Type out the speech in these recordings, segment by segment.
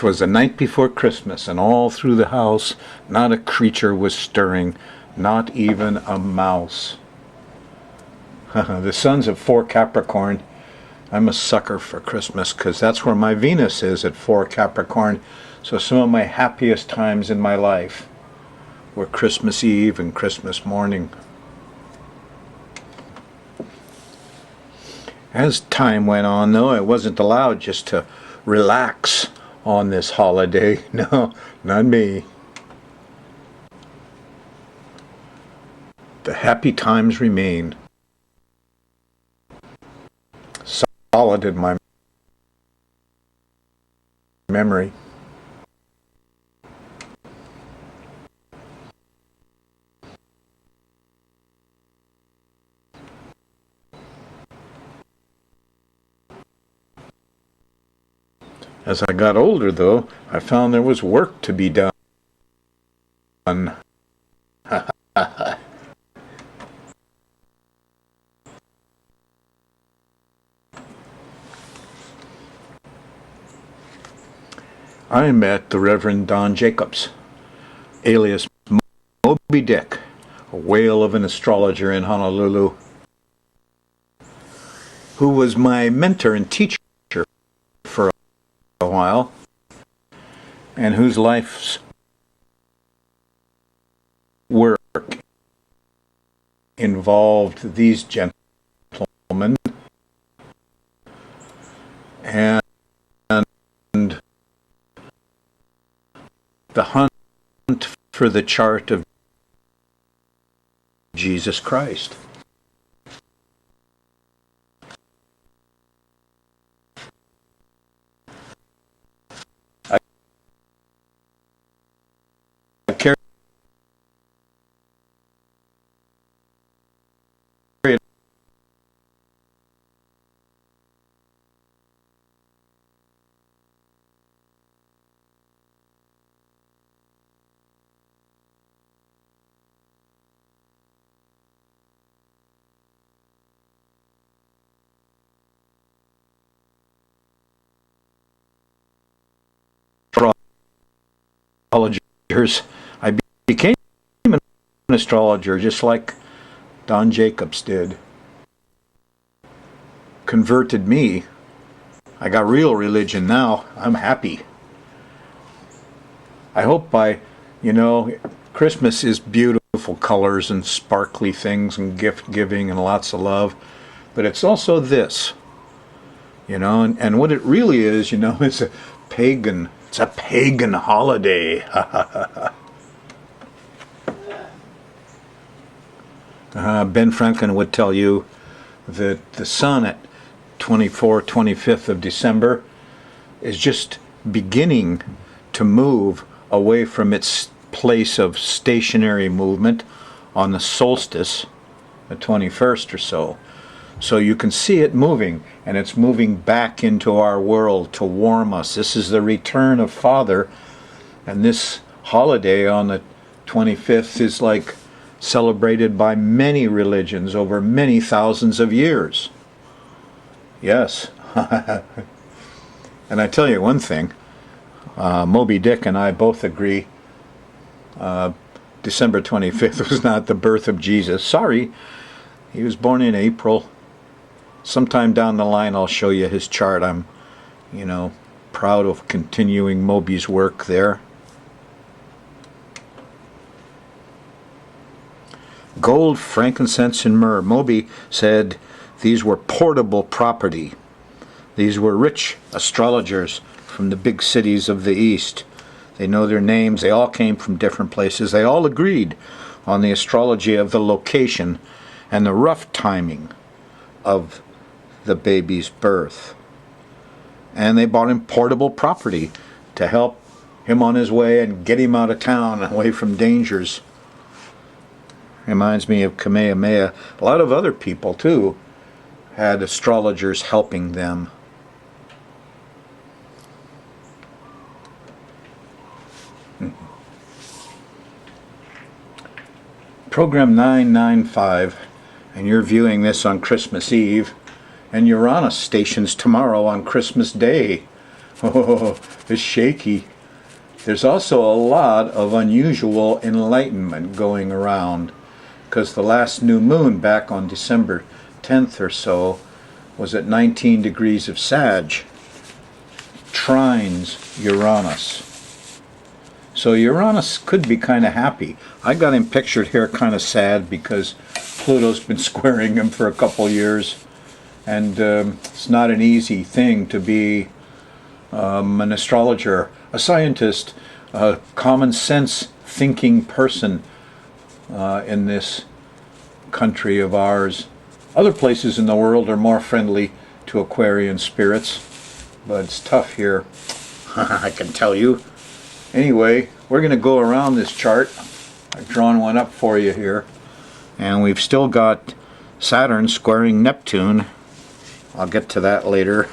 'Twas the night before Christmas, and all through the house not a creature was stirring, not even a mouse. The sun's at 4 Capricorn. I'm a sucker for Christmas because that's where my Venus is, at 4 Capricorn. So some of my happiest times in my life were Christmas Eve and Christmas morning. As time went on, though, I wasn't allowed just to relax on this holiday. No, not me. The happy times remain solid in my memory. As I got older, though, I found there was work to be done. I met the Reverend Don Jacobs, alias Moby Dick, a whale of an astrologer in Honolulu, who was my mentor and teacher for a while, and whose life's work involved these gentlemen and the hunt for the chart of Jesus Christ. I carried astrologers. I became an astrologer just like Don Jacobs did. Converted me. I got real religion now. I'm happy. I hope Christmas is beautiful colors and sparkly things and gift giving and lots of love, but it's also this, and what it really is, it's a pagan holiday. Ben Franklin would tell you that the sun at 25th of December is just beginning to move away from its place of stationary movement on the solstice, the 21st or so. So you can see it moving, and it's moving back into our world to warm us. This is the return of Father, and this holiday on the 25th is like celebrated by many religions over many thousands of years. Yes. And I tell you one thing, Moby Dick and I both agree December 25th was not the birth of Jesus. Sorry, he was born in April. Sometime down the line I'll show you his chart. I'm, proud of continuing Moby's work there. Gold, frankincense, and myrrh. Moby said these were portable property. These were rich astrologers from the big cities of the East. They know their names. They all came from different places. They all agreed on the astrology of the location and the rough timing of the baby's birth. And they bought him portable property to help him on his way and get him out of town, away from dangers. Reminds me of Kamehameha. A lot of other people, too, had astrologers helping them. Program 995, and you're viewing this on Christmas Eve, and Uranus stations tomorrow on Christmas Day. Oh, it's shaky. There's also a lot of unusual enlightenment going around, because the last new moon back on December 10th or so was at 19 degrees of Sag, trines Uranus. So Uranus could be kind of happy. I got him pictured here kind of sad because Pluto's been squaring him for a couple years, and it's not an easy thing to be an astrologer, a scientist, a common sense thinking person in this country of ours. Other places in the world are more friendly to Aquarian spirits, but it's tough here. I can tell you. Anyway, we're going to go around this chart. I've drawn one up for you here. And we've still got Saturn squaring Neptune. I'll get to that later.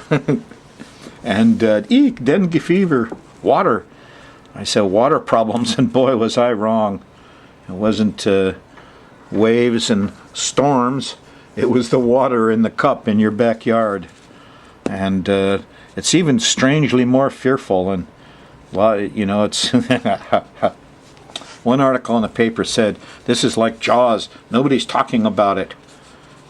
And eek, dengue fever, water. I said water problems, and boy was I wrong. It wasn't waves and storms. It was the water in the cup in your backyard. And it's even strangely more fearful. And, well, you know, it's... One article in the paper said, this is like Jaws. Nobody's talking about it.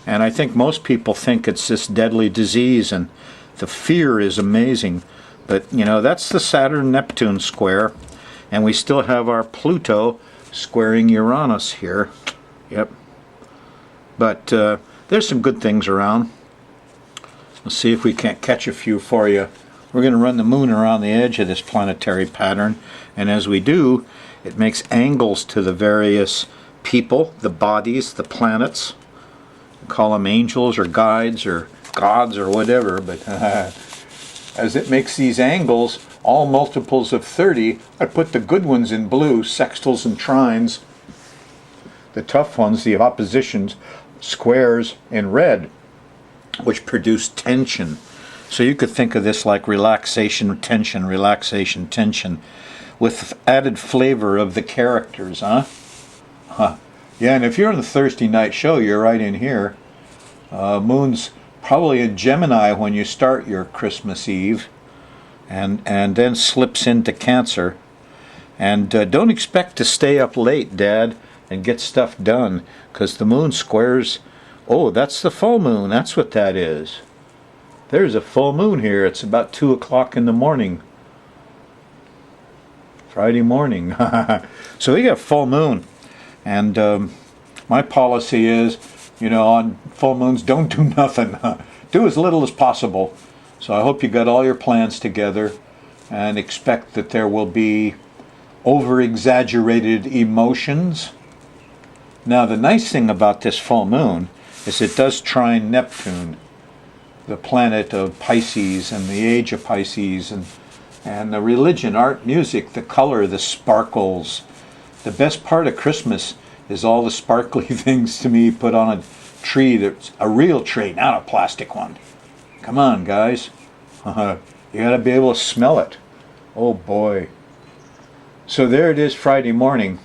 And I think most people think it's this deadly disease, and the fear is amazing. But, you know, that's the Saturn-Neptune square. And we still have our Pluto squaring Uranus here. Yep. But there's some good things around. Let's see if we can't catch a few for you. We're going to run the moon around the edge of this planetary pattern. And as we do, it makes angles to the various people, the bodies, the planets. Call them angels or guides or gods or whatever, but as it makes these angles, all multiples of 30, I put the good ones in blue, sextiles and trines. The tough ones, the oppositions, squares, in red, which produce tension. So you could think of this like relaxation, tension, with added flavor of the characters, huh? Yeah, and if you're on the Thursday night show, you're right in here. Moon's probably in Gemini when you start your Christmas Eve, and then slips into Cancer. And don't expect to stay up late, Dad, and get stuff done, because the moon squares... Oh, that's the full moon. That's what that is. There's a full moon here. It's about 2 o'clock in the morning. Friday morning. So we got full moon. And my policy is, you know, on full moons, don't do nothing. Do as little as possible. So I hope you got all your plans together and expect that there will be over-exaggerated emotions. Now, the nice thing about this full moon is it does trine Neptune, the planet of Pisces and the age of Pisces, and the religion, art, music, the color, the sparkles. The best part of Christmas is all the sparkly things to me put on a tree that's a real tree, not a plastic one. Come on, guys. You gotta be able to smell it. Oh boy. So there it is Friday morning.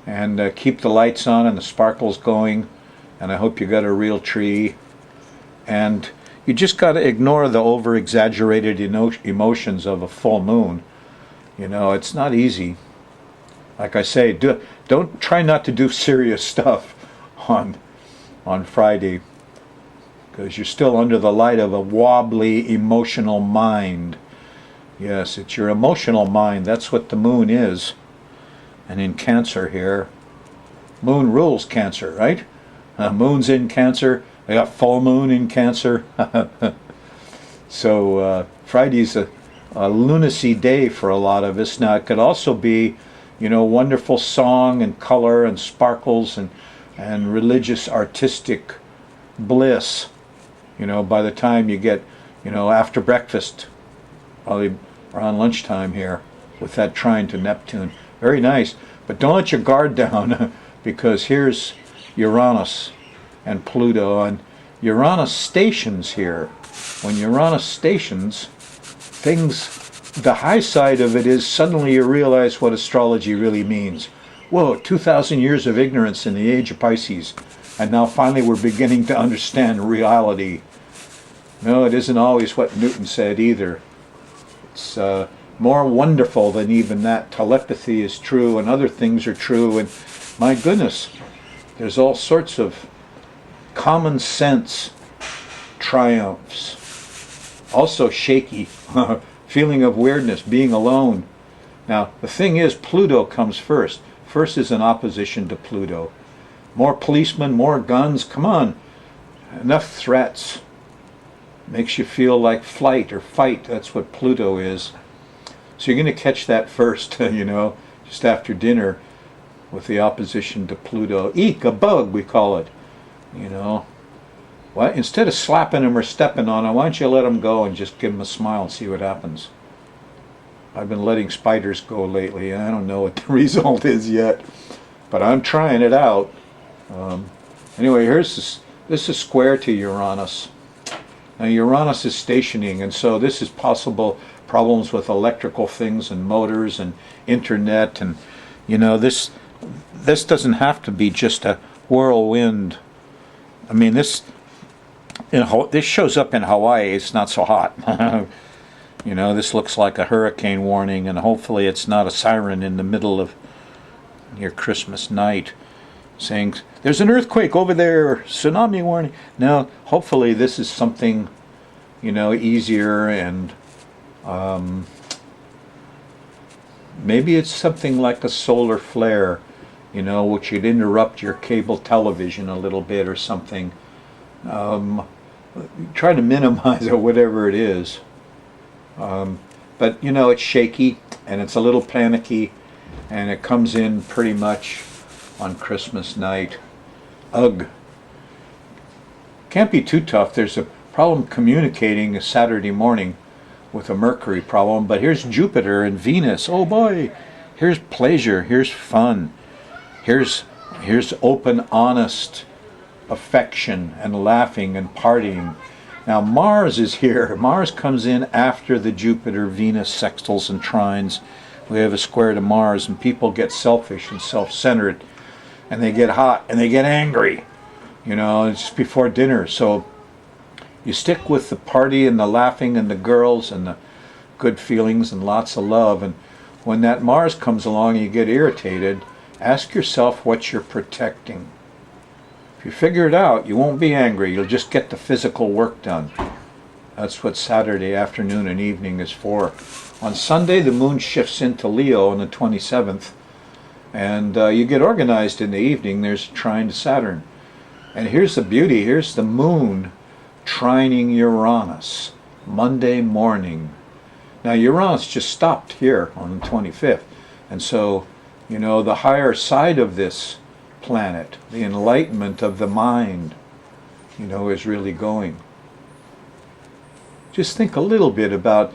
And keep the lights on and the sparkles going. And I hope you got a real tree. And you just got to ignore the over-exaggerated emotions of a full moon. You know, it's not easy. Like I say, don't try not to do serious stuff on Friday, because you're still under the light of a wobbly emotional mind. Yes, it's your emotional mind. That's what the moon is. And in Cancer here, moon rules Cancer, right? Moon's in Cancer. I got full moon in Cancer. So Friday's a lunacy day for a lot of us. Now it could also be, you know, wonderful song and color and sparkles and religious artistic bliss. You know, by the time you get, you know, after breakfast, probably around lunchtime here, with that trine to Neptune. Very nice. But don't let your guard down, because here's Uranus and Pluto, and Uranus stations here. When Uranus stations, things, the high side of it is suddenly you realize what astrology really means. Whoa, 2,000 years of ignorance in the age of Pisces, and now finally we're beginning to understand reality. No, it isn't always what Newton said either. It's more wonderful than even that. Telepathy is true and other things are true, and my goodness, there's all sorts of common sense triumphs. Also shaky, feeling of weirdness, being alone. Now, the thing is, Pluto comes first. First is in opposition to Pluto. More policemen, more guns, come on. Enough threats. Makes you feel like flight or fight. That's what Pluto is. So you're going to catch that first, you know, just after dinner with the opposition to Pluto. Eek, a bug, we call it. You know. Well, instead of slapping him or stepping on him, why don't you let him go and just give him a smile and see what happens? I've been letting spiders go lately, and I don't know what the result is yet, but I'm trying it out. Anyway, this is square to Uranus. Now Uranus is stationing, and so this is possible problems with electrical things and motors and internet, and you know, this doesn't have to be just a whirlwind. I mean, this shows up in Hawaii. It's not so hot. You know, this looks like a hurricane warning, and hopefully it's not a siren in the middle of your Christmas night saying, there's an earthquake over there, tsunami warning. No, hopefully this is something, you know, easier, and maybe it's something like a solar flare, you know, which would interrupt your cable television a little bit or something. Try to minimize it, whatever it is. But, you know, it's shaky, and it's a little panicky, and it comes in pretty much on Christmas night. Ugh. Can't be too tough. There's a problem communicating Saturday morning with a Mercury problem, but here's Jupiter and Venus. Oh boy, here's pleasure, here's fun, here's open, honest affection and laughing and partying. Now Mars is here. Mars comes in after the Jupiter-Venus sextiles and trines. We have a square to Mars, and people get selfish and self-centered, and they get hot and they get angry. You know, it's just before dinner. So you stick with the party and the laughing and the girls and the good feelings and lots of love. And when that Mars comes along and you get irritated, ask yourself what you're protecting. If you figure it out, you won't be angry. You'll just get the physical work done. That's what Saturday afternoon and evening is for. On Sunday, the moon shifts into Leo on the 27th, and you get organized in the evening. There's a trine to Saturn. And here's the beauty. Here's the moon trining Uranus Monday morning. Now, Uranus just stopped here on the 25th. And so, you know, the higher side of this planet, the enlightenment of the mind, you know, is really going. Just think a little bit about,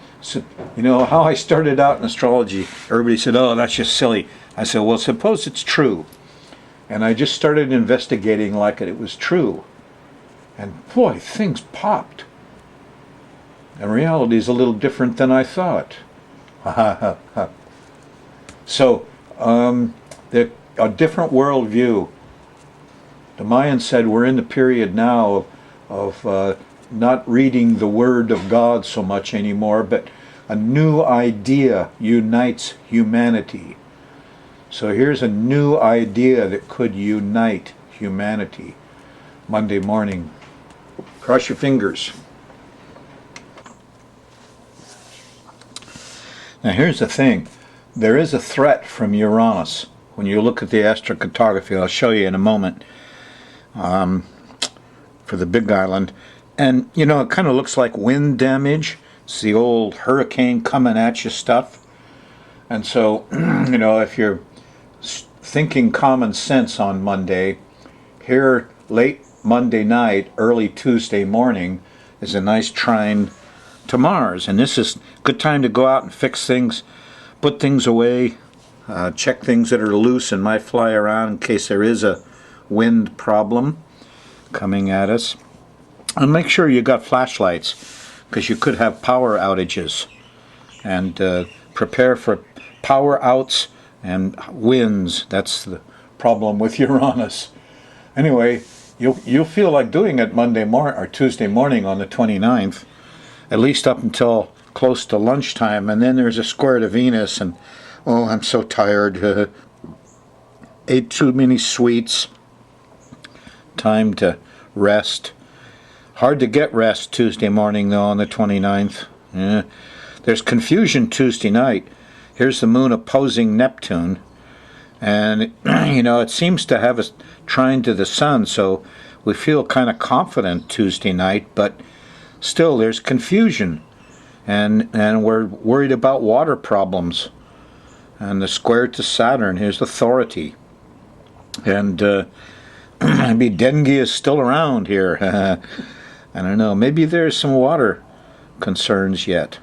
you know, how I started out in astrology. Everybody said, oh, that's just silly. I said, well, suppose it's true. And I just started investigating like it was true. And boy, things popped. And reality is a little different than I thought. So, a different worldview. The Mayans said we're in the period now of not reading the Word of God so much anymore, but a new idea unites humanity. So here's a new idea that could unite humanity. Monday morning. Cross your fingers. Now here's the thing. There is a threat from Uranus. When you look at the astrocartography, I'll show you in a moment, for the Big Island. And, you know, it kind of looks like wind damage. It's the old hurricane coming at you stuff. And so, you know, if you're thinking common sense on Monday, here late Monday night, early Tuesday morning is a nice trine to Mars. And this is a good time to go out and fix things, put things away, check things that are loose and might fly around in case there is a wind problem coming at us. And make sure you got flashlights, because you could have power outages. And prepare for power outs and winds. That's the problem with Uranus. Anyway, you'll feel like doing it Monday morning or Tuesday morning on the 29th, at least up until close to lunchtime, and then there's a square to Venus, and oh, I'm so tired. Ate too many sweets. Time to rest. Hard to get rest Tuesday morning, though, on the 29th. Yeah. There's confusion Tuesday night. Here's the moon opposing Neptune. And, it seems to have a trine to the sun, so we feel kind of confident Tuesday night, but still there's confusion. And we're worried about water problems. And the square to Saturn, here's authority. And maybe dengue is still around here. I don't know. Maybe there's some water concerns yet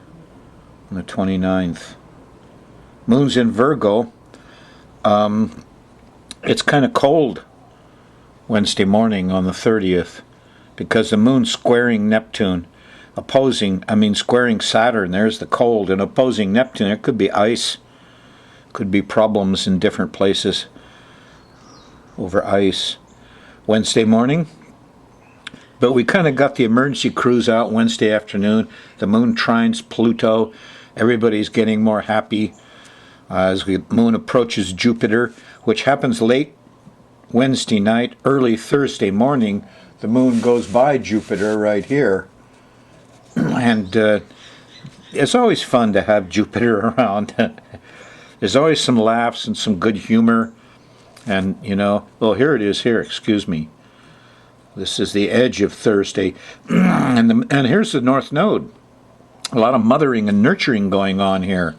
on the 29th. Moon's in Virgo. It's kind of cold Wednesday morning on the 30th because the moon's squaring Neptune, squaring Saturn. There's the cold, and opposing Neptune. It could be ice, could be problems in different places over ice Wednesday morning. But we kind of got the emergency crews out Wednesday afternoon. The moon trines Pluto. Everybody's getting more happy as the moon approaches Jupiter, which happens late Wednesday night, early Thursday morning. The moon goes by Jupiter right here. And it's always fun to have Jupiter around. There's always some laughs and some good humor. And, well, here it is here, excuse me. This is the edge of Thursday. And here's the North Node. A lot of mothering and nurturing going on here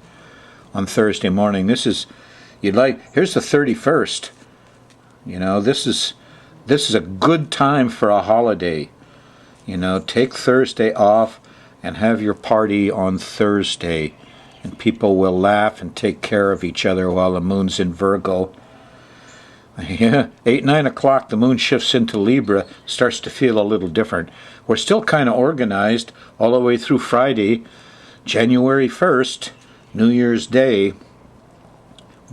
on Thursday morning. Here's the 31st. This is a good time for a holiday. Take Thursday off and have your party on Thursday. And people will laugh and take care of each other while the moon's in Virgo. Yeah, 8, 9 o'clock, the moon shifts into Libra, starts to feel a little different. We're still kind of organized all the way through Friday, January 1st, New Year's Day.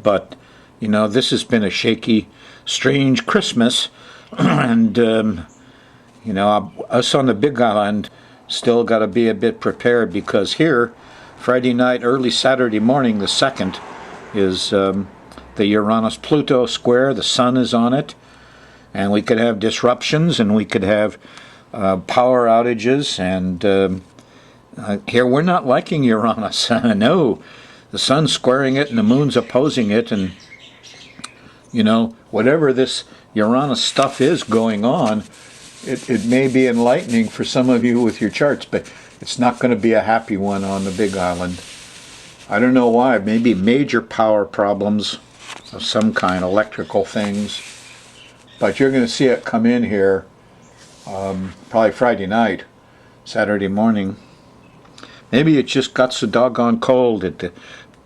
But, this has been a shaky, strange Christmas. And, us on the Big Island still got to be a bit prepared because here, Friday night, early Saturday morning, the 2nd, is the Uranus-Pluto square. The sun is on it, and we could have disruptions, and we could have power outages, and here we're not liking Uranus. No, the sun's squaring it, and the moon's opposing it, and whatever this Uranus stuff is going on, it may be enlightening for some of you with your charts, but it's not going to be a happy one on the Big Island. I don't know why. Maybe major power problems of some kind, electrical things. But you're going to see it come in here probably Friday night, Saturday morning. Maybe it just got so doggone cold that the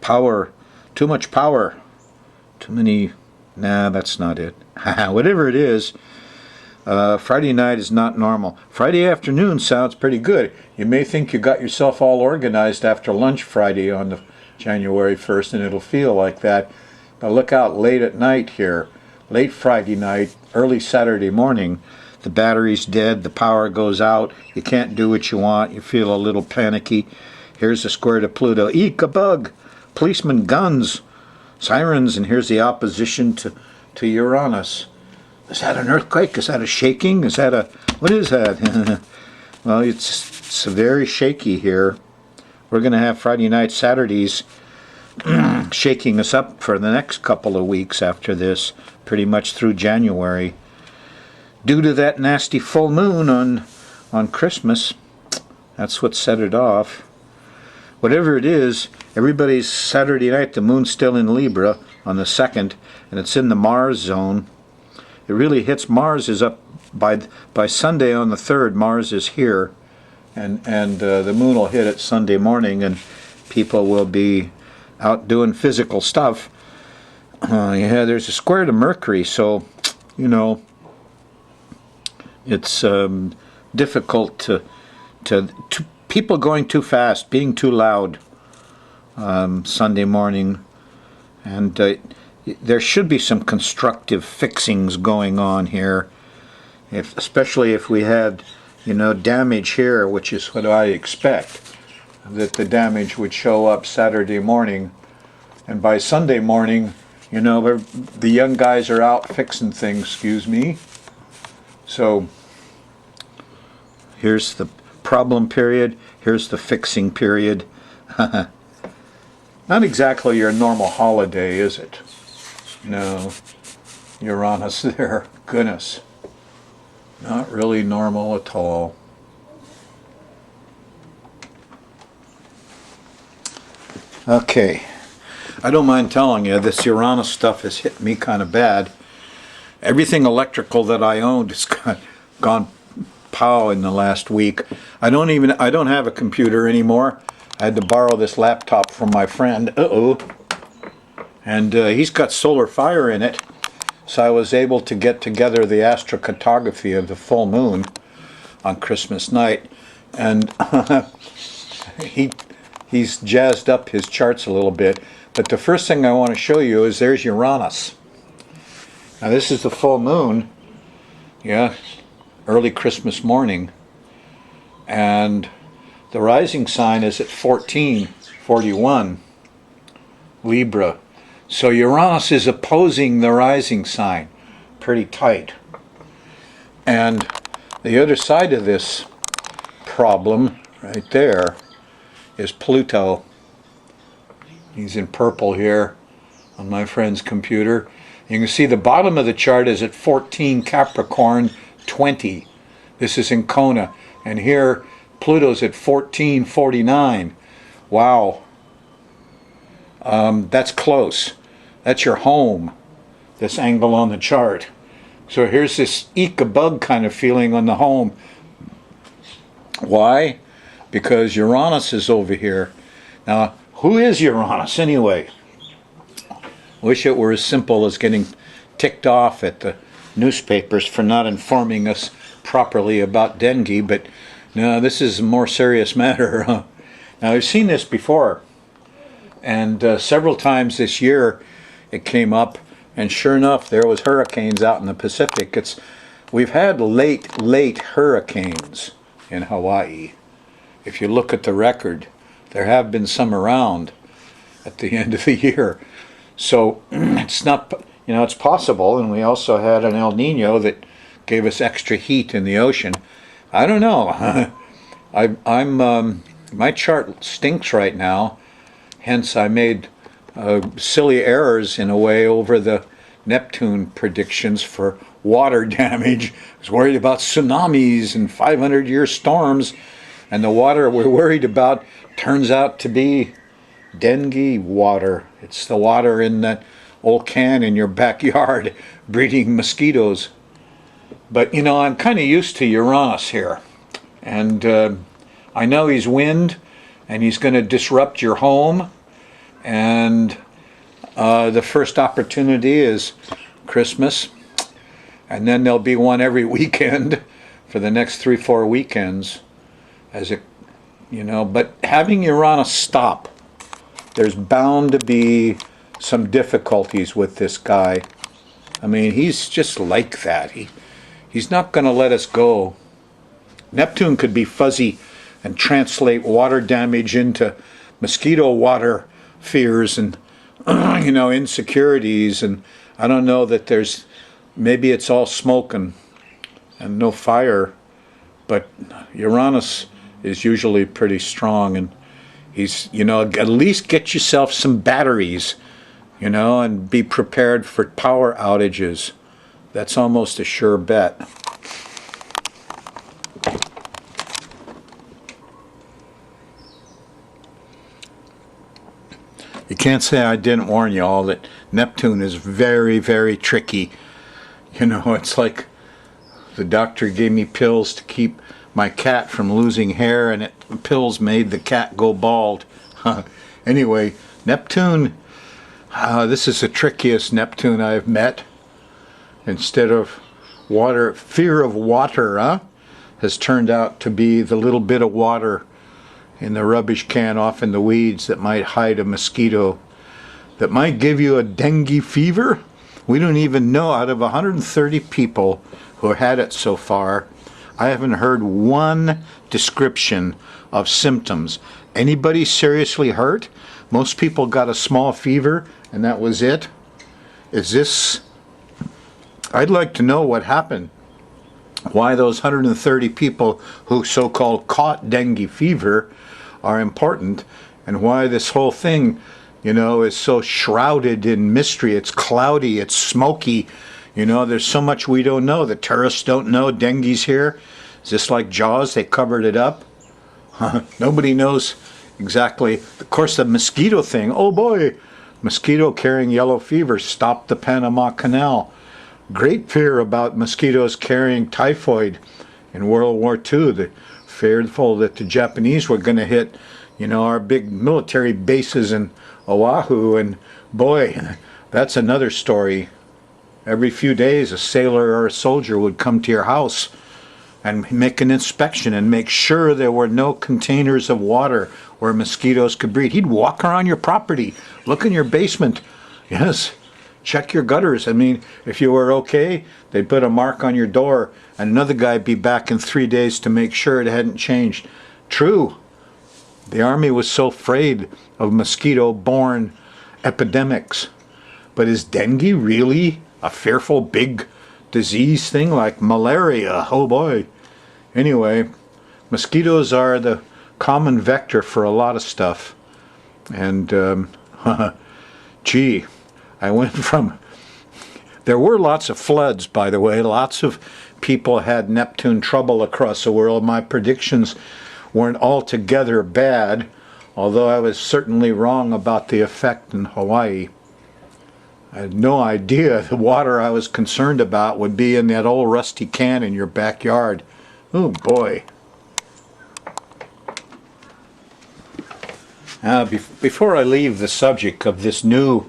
power, too much power, too many, that's not it. Whatever it is, Friday night is not normal. Friday afternoon sounds pretty good. You may think you got yourself all organized after lunch Friday on the January 1st, and it'll feel like that. But look out late at night here, late Friday night, early Saturday morning. The battery's dead, the power goes out, you can't do what you want, you feel a little panicky. Here's the square to Pluto. Eek, a bug! Policemen, guns, sirens, and here's the opposition to Uranus. Is that an earthquake? Is that a shaking? What is that? Well, it's very shaky here. We're going to have Friday night, Saturdays shaking us up for the next couple of weeks after this, pretty much through January. Due to that nasty full moon on Christmas, that's what set it off. Whatever it is, everybody's Saturday night, the moon's still in Libra on the 2nd, and it's in the Mars zone. It really hits Mars is up by Sunday on the 3rd. Mars is here, and the moon will hit it Sunday morning, and people will be out doing physical stuff. There's a square to Mercury, so it's difficult to people going too fast, being too loud Sunday morning, and there should be some constructive fixings going on here, especially if we had damage here, which is what I expect. that the damage would show up Saturday morning. And by Sunday morning, you know, the young guys are out fixing things, excuse me. So here's the problem period, here's the fixing period. Not exactly your normal holiday, is it? No, Uranus there, goodness. Not really normal at all. Okay, I don't mind telling you, this Uranus stuff has hit me kind of bad. Everything electrical that I owned has gone pow in the last week. I don't have a computer anymore. I had to borrow this laptop from my friend. And he's got solar fire in it. So I was able to get together the astrocartography of the full moon on Christmas night. And he's jazzed up his charts a little bit. But the first thing I want to show you is there's Uranus. Now this is the full moon. Yeah, early Christmas morning. And the rising sign is at 1441, Libra. So Uranus is opposing the rising sign. Pretty tight. And the other side of this problem, right there, is Pluto. He's in purple here on my friend's computer. You can see the bottom of the chart is at 14 Capricorn 20. This is in Kona. And here Pluto's at 1449. Wow. That's close. That's your home, this angle on the chart. So here's this eek-a-bug kind of feeling on the home. Why? Because Uranus is over here. Now, who is Uranus anyway? Wish it were as simple as getting ticked off at the newspapers for not informing us properly about dengue, but no, this is a more serious matter. Now, I've seen this before, and several times this year it came up, and sure enough, there was hurricanes out in the Pacific. We've had late hurricanes in Hawaii. If you look at the record, there have been some around at the end of the year. So it's not, you know, it's possible. And we also had an El Nino that gave us extra heat in the ocean. I don't know. My chart stinks right now. Hence, I made silly errors in a way over the Neptune predictions for water damage. I was worried about tsunamis and 500-year storms, and the water we're worried about turns out to be dengue water. It's the water in that old can in your backyard breeding mosquitoes. But, you know, I'm kind of used to Uranus here. And I know he's wind, and he's going to disrupt your home. And the first opportunity is Christmas. And then there'll be one every weekend for the next 3-4 weekends. But having Uranus stop, there's bound to be some difficulties with this guy. I mean, he's just like that. He's not going to let us go. Neptune could be fuzzy and translate water damage into mosquito water fears and, insecurities. And I don't know that maybe it's all smoke and no fire. But Uranus is usually pretty strong, and he's, at least get yourself some batteries, and be prepared for power outages. That's almost a sure bet. You can't say I didn't warn you all that Neptune is very, very tricky. It's like the doctor gave me pills to keep my cat from losing hair, and pills made the cat go bald. Anyway, Neptune, this is the trickiest Neptune I've met. Instead of water, fear of water, has turned out to be the little bit of water in the rubbish can off in the weeds that might hide a mosquito, that might give you a dengue fever. We don't even know. Out of 130 people who had it so far, I haven't heard one description of symptoms. Anybody seriously hurt? Most people got a small fever and that was it. Is this... I'd like to know what happened. Why those 130 people who so-called caught dengue fever are important, and why this whole thing, you know, is so shrouded in mystery. It's cloudy, it's smoky, you know, there's so much we don't know. The tourists don't know dengue's here. Is this like Jaws? They covered it up? Nobody knows exactly. Of course, the mosquito thing, oh boy, mosquito carrying yellow fever stopped the Panama Canal. Great fear about mosquitoes carrying typhoid in World War II. The fearful that the Japanese were going to hit, you know, our big military bases in Oahu, and boy, that's another story. Every few days a sailor or a soldier would come to your house and make an inspection and make sure there were no containers of water where mosquitoes could breed. He'd walk around your property, look in your basement. Yes. Check your gutters. I mean, if you were okay, they'd put a mark on your door, and another guy'd be back in 3 days to make sure it hadn't changed. True. The Army was so afraid of mosquito-borne epidemics. But is dengue really a fearful big disease thing like malaria? Oh boy. Anyway, mosquitoes are the common vector for a lot of stuff. And, gee, I went from... There were lots of floods, by the way. Lots of people had Neptune trouble across the world. My predictions weren't altogether bad, although I was certainly wrong about the effect in Hawaii. I had no idea the water I was concerned about would be in that old rusty can in your backyard. Oh boy. Before I leave the subject of this new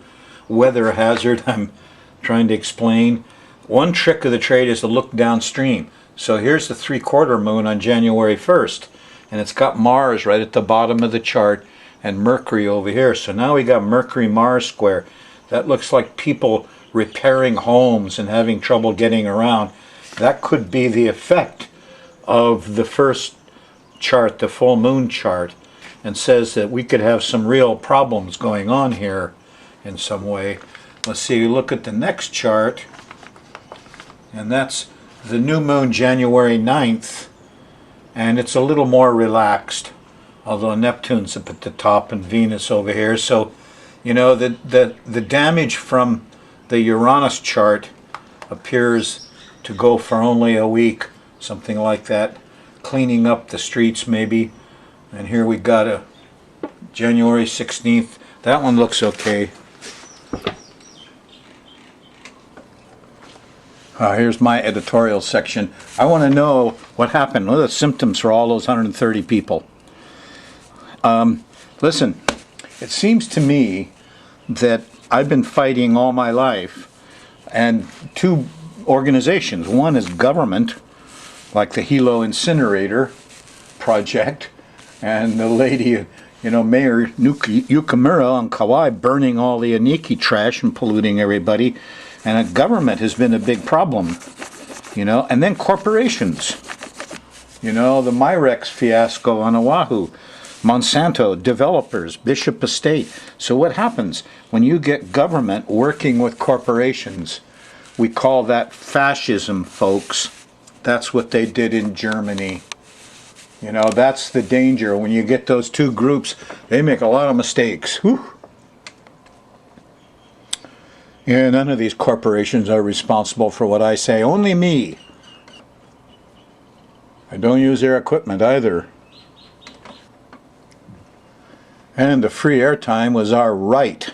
weather hazard I'm trying to explain, one trick of the trade is to look downstream. So here's the 3/4 moon on January 1st, and it's got Mars right at the bottom of the chart and Mercury over here. So now we got Mercury-Mars square. That looks like people repairing homes and having trouble getting around. That could be the effect of the first chart, the full moon chart, and says that we could have some real problems going on here in some way. Let's see, look at the next chart, and that's the new moon January 9th, and it's a little more relaxed, although Neptune's up at the top and Venus over here. So, you know, the damage from the Uranus chart appears to go for only a week, something like that, cleaning up the streets maybe. And here we got a January 16th. That one looks okay. Here's my editorial section. I want to know what happened. What are the symptoms for all those 130 people? Listen, it seems to me that I've been fighting all my life, and two organizations. One is government, like the Hilo incinerator project, and the lady, you know, Mayor Yukamura on Kauai burning all the Aniki trash and polluting everybody. And a government has been a big problem, you know. And then corporations, you know, the Myrex fiasco on Oahu, Monsanto, developers, Bishop Estate. So what happens when you get government working with corporations? We call that fascism, folks. That's what they did in Germany. You know, that's the danger. When you get those two groups, they make a lot of mistakes. Whew. Yeah, none of these corporations are responsible for what I say. Only me. I don't use their equipment either. And the free airtime was our right.